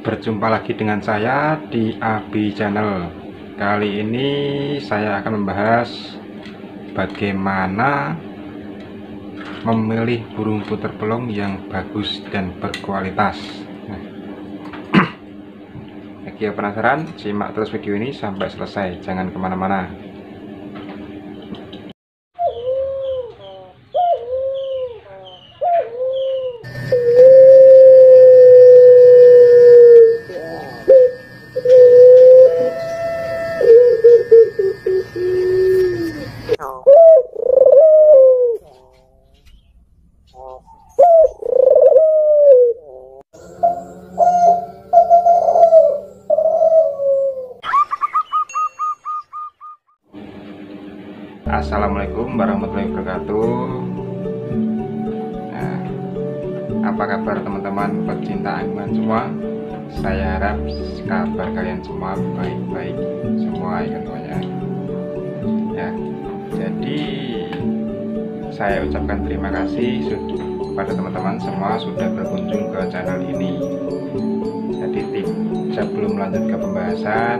Berjumpa lagi dengan saya di Abi Channel. Kali ini saya akan membahas bagaimana memilih burung puter pelung yang bagus dan berkualitas. Bagi yang penasaran, simak terus video ini sampai selesai, jangan kemana-mana. Assalamualaikum warahmatullahi wabarakatuh. Nah, apa kabar teman-teman pecinta angguan semua? Saya harap kabar kalian semua baik-baik semua ya semuanya. Ya, jadi saya ucapkan terima kasih kepada teman-teman semua sudah berkunjung ke channel ini. Jadi sebelum lanjut ke pembahasan,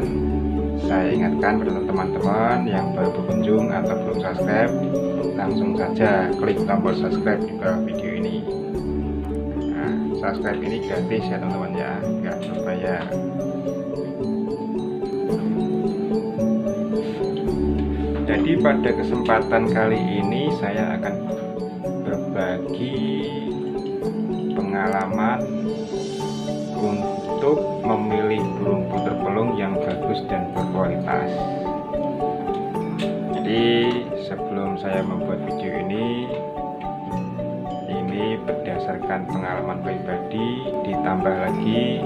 saya ingatkan pada teman-teman yang baru berkunjung atau belum subscribe, langsung saja klik tombol subscribe di bawah video ini. Nah, subscribe ini gratis ya teman-teman ya, nggak berbayar. Jadi pada kesempatan kali ini saya akan berbagi pengalaman untuk memilih burung puter pelung yang bagus dan berkualitas. Jadi sebelum saya membuat video ini berdasarkan pengalaman pribadi, ditambah lagi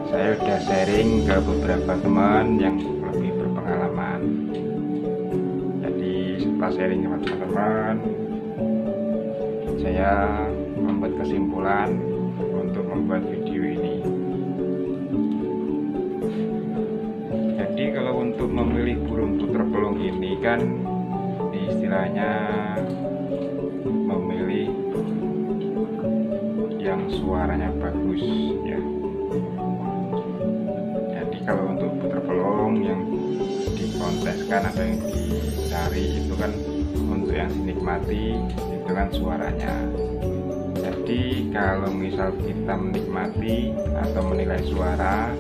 saya sudah sharing ke beberapa teman yang lebih berpengalaman. Jadi setelah sharing sama teman-teman, saya membuat kesimpulan untuk membuat video ini. Jadi kalau untuk memilih burung puter pelung ini kan istilahnya memilih yang suaranya bagus ya. Jadi kalau untuk puter pelung yang dikonteskan atau yang dicari itu kan untuk yang dinikmati itu kan suaranya. Jadi kalau misal kita menikmati atau menilai suara,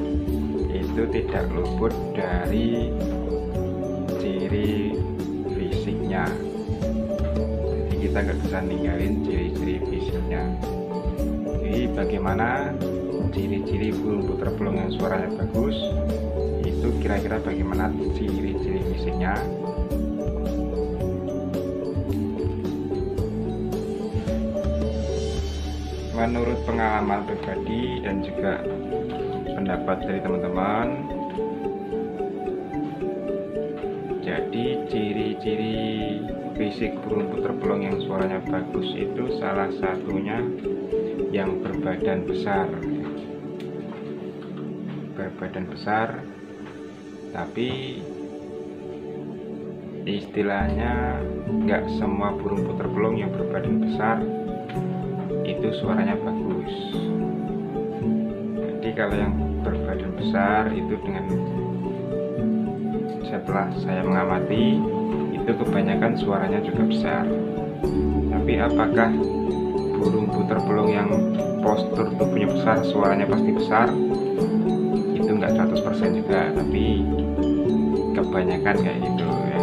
itu tidak luput dari ciri fisiknya. Jadi kita nggak bisa ninggalin ciri-ciri fisiknya. Jadi bagaimana ciri-ciri burung puter pelung yang suaranya bagus, itu kira-kira bagaimana ciri-ciri fisiknya? Menurut pengalaman pribadi dan juga pendapat dari teman-teman, jadi ciri-ciri fisik burung puter pelung yang suaranya bagus itu salah satunya yang berbadan besar, tapi istilahnya nggak semua burung puter pelung yang berbadan besar itu suaranya bagus. Jadi kalau yang berbadan besar itu setelah saya mengamati itu kebanyakan suaranya juga besar. Tapi apakah burung puter pelung yang postur tubuhnya besar suaranya pasti besar? Itu enggak 100% juga, tapi kebanyakan kayak gitu ya.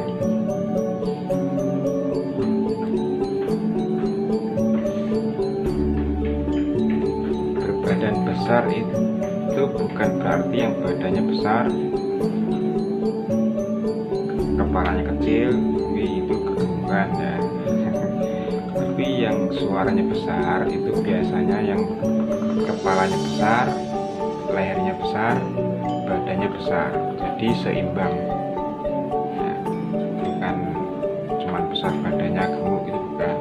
Berbadan besar itu bukan berarti yang badannya besar, kepalanya kecil, itu kegemukan ya. Tapi yang suaranya besar itu biasanya yang kepalanya besar, lehernya besar, badannya besar, jadi seimbang. Nah, bukan cuma besar badannya gemuk gitu, bukan.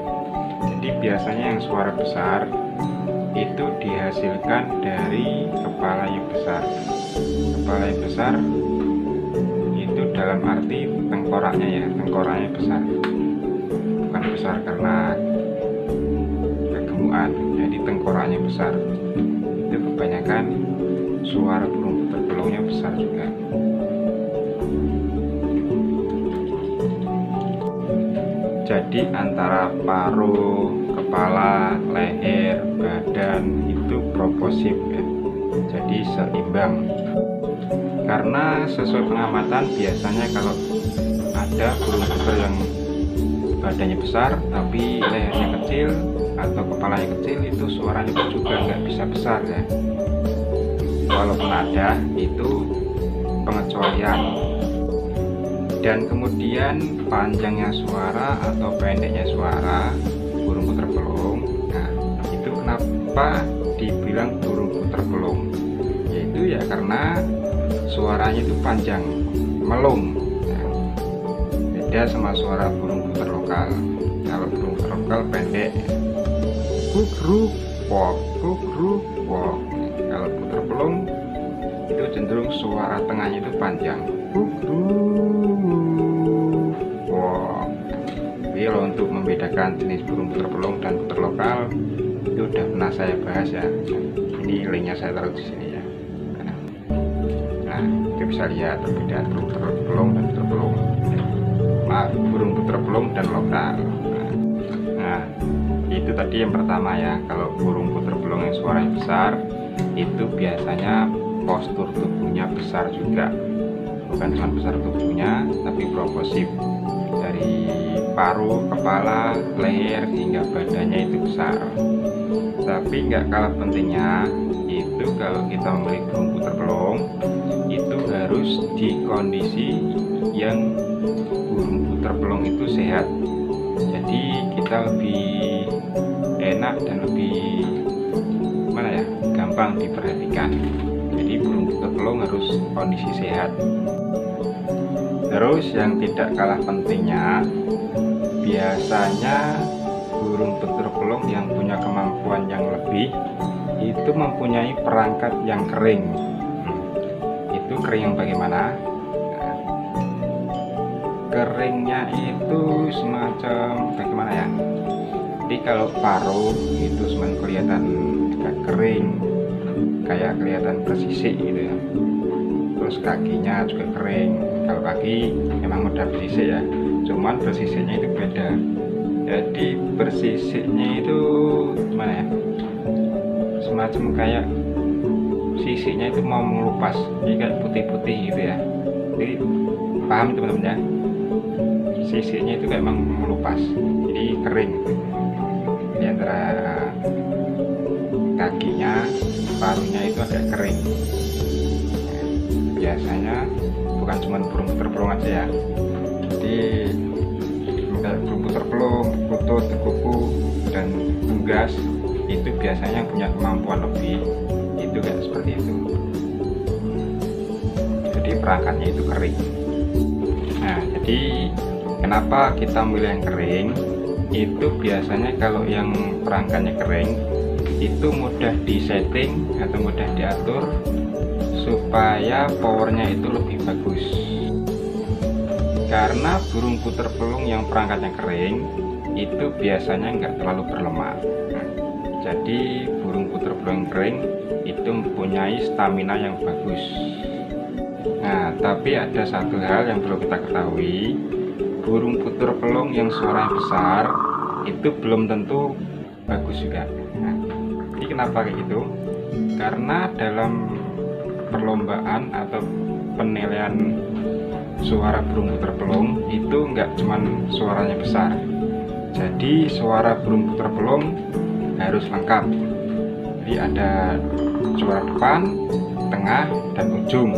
Jadi biasanya yang suara besar itu dihasilkan dari kepala yang besar. Kepala yang besar itu dalam arti tengkoraknya ya, tengkoraknya besar, bukan besar karena kegemukan. Jadi tengkoraknya besar itu kebanyakan suara burung puter belongnya besar juga. Jadi antara paruh, kepala, leher, badan itu proportif ya. Jadi seimbang. Karena sesuai pengamatan biasanya kalau ada burung puter yang badannya besar tapi lehernya kecil atau kepalanya kecil, itu suaranya juga nggak bisa besar ya. Walaupun ada, itu pengecualian. Dan kemudian panjangnya suara atau pendeknya suara burung puter belong, nah itu kenapa dibilang burung puter belong, yaitu ya karena suaranya itu panjang, melung. Nah, beda sama suara burung puter lokal. Kalau burung puter lokal pendek, kukruk wok, kukruk wok. Kalau puter belong itu cenderung suara tengahnya itu panjang, kukruk. Jadi kalau untuk membedakan jenis burung puter belong dan puter lokal itu udah pernah saya bahas ya. Ini linknya saya taruh di sini ya. Nah, kita bisa lihat perbedaan burung puter belong dan puter belong. Maaf, burung puter belong dan lokal. Nah, itu tadi yang pertama ya. Kalau burung puter belong yang suaranya besar, itu biasanya postur tubuhnya besar juga. Bukan cuma besar tubuhnya, tapi proportif. Dari paruh, kepala, leher hingga badannya itu besar. Tapi nggak kalah pentingnya itu kalau kita membeli burung puter belong itu harus di kondisi yang burung puter belong itu sehat. Jadi kita lebih enak dan lebih gampang diperhatikan. Jadi burung puter belong harus kondisi sehat. Terus yang tidak kalah pentingnya, biasanya burung puter belong yang punya kemampuan yang lebih itu mempunyai perangkat yang kering. Itu kering yang bagaimana? Keringnya itu semacam bagaimana ya? Jadi kalau paruh itu semuanya kelihatan agak kering, kayak kelihatan bersisik gitu ya. Terus kakinya juga kering. Kalau kaki memang udah bersisik ya, cuman bersisiknya itu beda. Jadi bersisiknya itu gimana ya, semacam kayak sisiknya itu mau melupas, jadi kayak putih-putih gitu ya. Jadi paham teman-teman ya, sisiknya itu kayak memang melupas, jadi kering di antara kakinya, paruhnya itu agak kering. Biasanya bukan cuma burung puter belong aja ya, jadi kayak burung puter belong, kutut, kuku, dan unggas itu biasanya punya kemampuan lebih, itu kayak seperti itu. Jadi perangkatnya itu kering. Nah, jadi kenapa kita milih yang kering? Itu biasanya kalau yang perangkatnya kering itu mudah disetting atau mudah diatur supaya powernya itu lebih bagus. Karena burung puter belong yang perangkatnya kering itu biasanya nggak terlalu berlemak. Jadi burung puter belong kering itu mempunyai stamina yang bagus. Nah, tapi ada satu hal yang perlu kita ketahui, burung puter belong yang suaranya besar itu belum tentu bagus juga. Nah, jadi kenapa kayak gitu? Karena dalam perlombaan atau penilaian suara burung puter belong itu nggak cuman suaranya besar. Jadi suara burung puter belong harus lengkap. Jadi ada suara depan, tengah, dan ujung.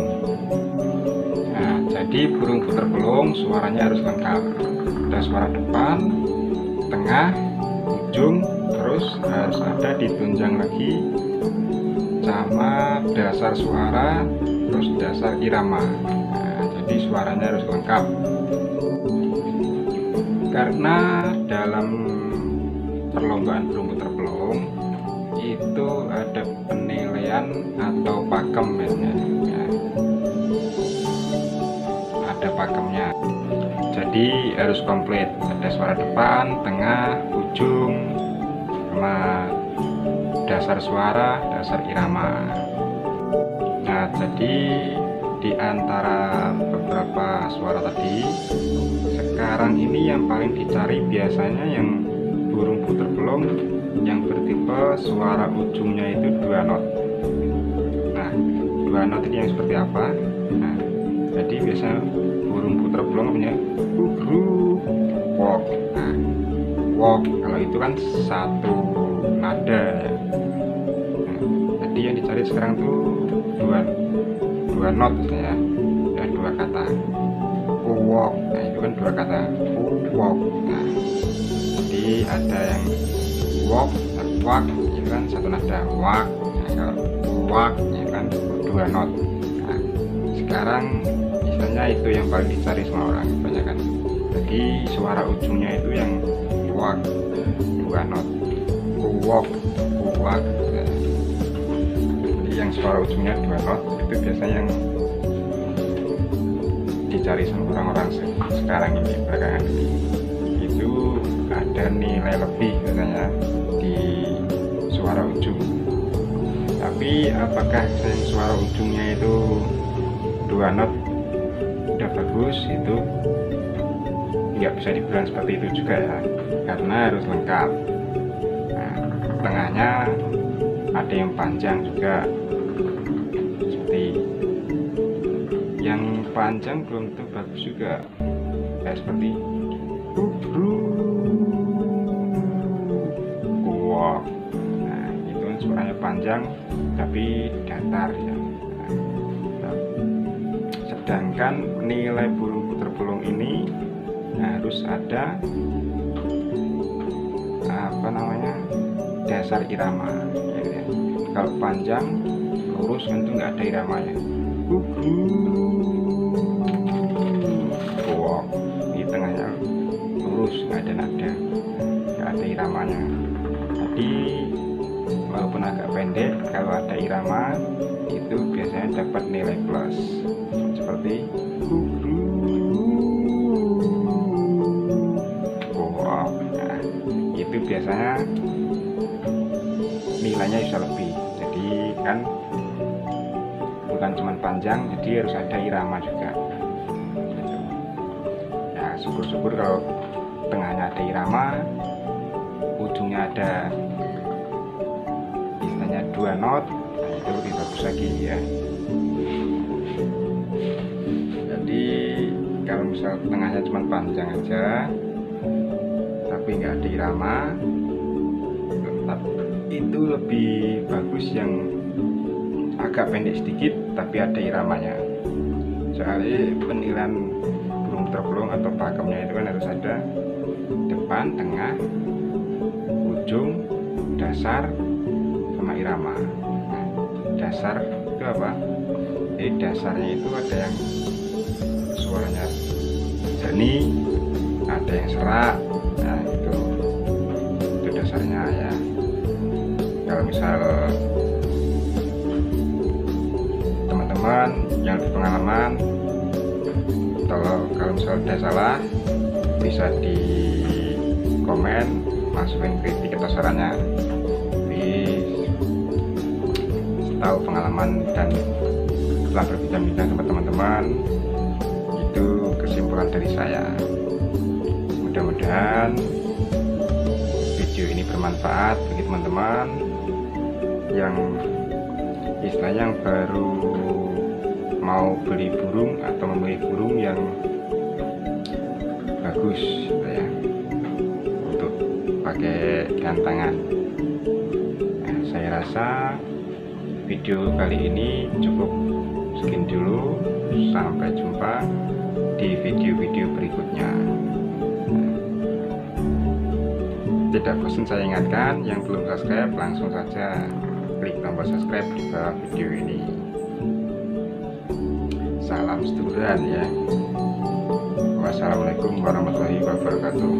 Nah, jadi burung puter belong suaranya harus lengkap. Ada suara depan, tengah, ujung, terus harus ada ditunjang lagi sama dasar suara, terus dasar irama. Nah, jadi suaranya harus lengkap. Karena dalam perlombaan burung puter belong itu ada penilaian atau pakem ya. Ada pakemnya. Jadi harus komplit. Ada suara depan, tengah, ujung, sama dasar suara, dasar irama. Nah, jadi di antara beberapa suara tadi, sekarang ini yang paling dicari biasanya yang burung puter belum yang bertipe suara ujungnya itu 2 not. Nah, 2 not ini yang seperti apa? Nah, jadi biasanya burung puter belum punya walk. Nah, walk kalau itu kan satu nada ya. Nah, jadi yang dicari sekarang tuh dua not ya, 2 kata. Walk, nah itu kan 2 kata. Walk. Nah, jadi ada yang walk, walk itu kan satu nada. Walk, nah, kalau walk itu kan 2 not. Nah, sekarang misalnya itu yang paling dicari sama orang banyak kan. Jadi suara ujungnya itu yang walk 2 not. Walk, walk. Nah, jadi yang suara ujungnya 2 not itu biasanya yang dicari sama orang-orang sekarang ini, belakangan ini. Itu ada nilai lebih biasanya di suara ujung. Tapi apakah yang suara ujungnya itu 2 not udah bagus? Itu nggak bisa dibilang seperti itu juga ya, karena harus lengkap. Nah, tengahnya ada yang panjang juga, seperti yang panjang belum tentu bagus juga, kayak seperti walk. Nah, itu kan suaranya panjang tapi datar ya. Nah, sedangkan nilai burung puter belum ini harus ada dasar irama ya. Kalau panjang lurus kan itu nggak ada iramanya. Walk, di tengahnya lurus, nggak ada nada, nggak ada iramanya. Jadi walaupun agak pendek, kalau ada irama itu biasanya dapat nilai plus, seperti walk. Nah, itu biasanya nilainya bisa lebih. Jadi kan bukan cuma panjang, jadi harus ada irama juga gitu. Ya syukur-syukur kalau tengahnya ada irama, ujungnya ada istilahnya 2 not, nah itu lebih bagus lagi ya. Jadi kalau misal tengahnya cuma panjang aja tapi nggak ada irama, itu lebih bagus yang agak pendek sedikit tapi ada iramanya. Soalnya penilaian burung terbelung atau pakemnya itu kan harus ada depan, tengah, ujung, dasar, sama irama. Nah, dasar itu apa? Jadi dasarnya itu ada yang suaranya jernih, ada yang serak. Nah itu dasarnya ya. Kalau misal teman-teman yang berpengalaman, kalau misal ada salah bisa di komen, masukin kritik atau sarannya. Jadi tahu pengalaman dan setelah berbincang-bincang sama teman-teman, itu kesimpulan dari saya. Mudah-mudahan video ini bermanfaat bagi teman-teman yang istilahnya yang baru mau beli burung atau membeli burung yang bagus ya, untuk pakai gantangan. Nah, saya rasa video kali ini cukup sekian dulu. Sampai jumpa di video-video berikutnya. Tidak bosan saya ingatkan, yang belum subscribe langsung saja klik tombol subscribe di bawah video ini. Salam seduluran ya. Wassalamualaikum warahmatullahi wabarakatuh.